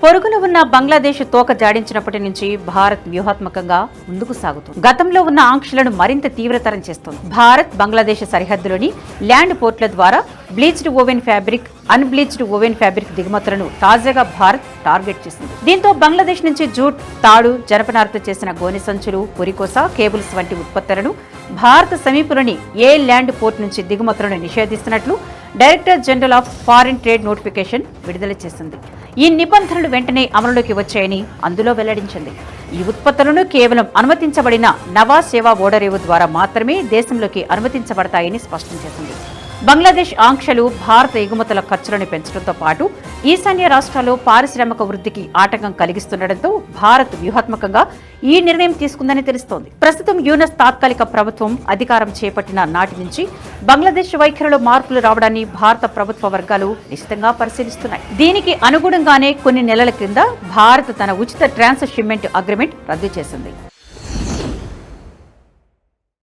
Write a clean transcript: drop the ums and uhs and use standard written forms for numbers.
పొరుగున ఉన్న బంగ్లాదేశ్ తోక జాడించినప్పటి నుంచి భారత్ వ్యూహాత్మకంగా ముందుకు సాగుతుంది. గతంలో ఉన్న ఆంక్షలను మరింత తీవ్రతరం చేస్తోంది. భారత్ బంగ్లాదేశ్ సరిహద్దులోని ల్యాండ్ పోర్ట్ల ద్వారా bleached woven fabric, unbleached woven fabric దిగుమతులను తాజాగా భారత్ టార్గెట్ చేసింది. దీంతో బంగ్లాదేశ్ నుంచి జూట్, తాడు, జనపనారతో చేసిన గోనె సంచులు, పురికోస, కేబుల్స్ వంటి ఉత్పత్తులను భారత సమీపంలోని ఏ ల్యాండ్ పోర్ట్ నుంచి దిగుమతులను నిషేధిస్తున్నట్లు Director General of Foreign Trade notification విడుదల చేసింది. ఈ నిబంధనలు వెంటనే అమలులోకి వచ్చాయని అందులో వెల్లడించింది. ఈ ఉత్పత్తులను కేవలం అనుమతించబడిన నవా సేవా ఓడరేవు ద్వారా మాత్రమే దేశంలోకి అనుమతించబడతాయని స్పష్టం చేసింది. బంగ్లాదేశ్ ఆంక్షలు భారత ఎగుమతుల ఖర్చులను పెంచడంతో పాటు ఈశాన్య రాష్ట్రాల్లో పారిశ్రామిక వృద్ధికి ఆటంకం కలిగిస్తుండటంతో భారత్ వ్యూహాత్మకంగా ఈ నిర్ణయం తీసుకుందని తెలుస్తోంది. ప్రస్తుతం యూనస్ తాత్కాలిక ప్రభుత్వం అధికారం చేపట్టిన నాటి నుంచి బంగ్లాదేశ్ వైఖరిలో మార్పులు రావడాన్ని భారత ప్రభుత్వ వర్గాలు నిశితంగా పరిశీలిస్తున్నాయి. దీనికి అనుగుణంగానే కొన్ని నెలల క్రింద భారత్ తన ఉచిత ట్రాన్స్ షిప్మెంట్ అగ్రిమెంట్ రద్దు చేసింది.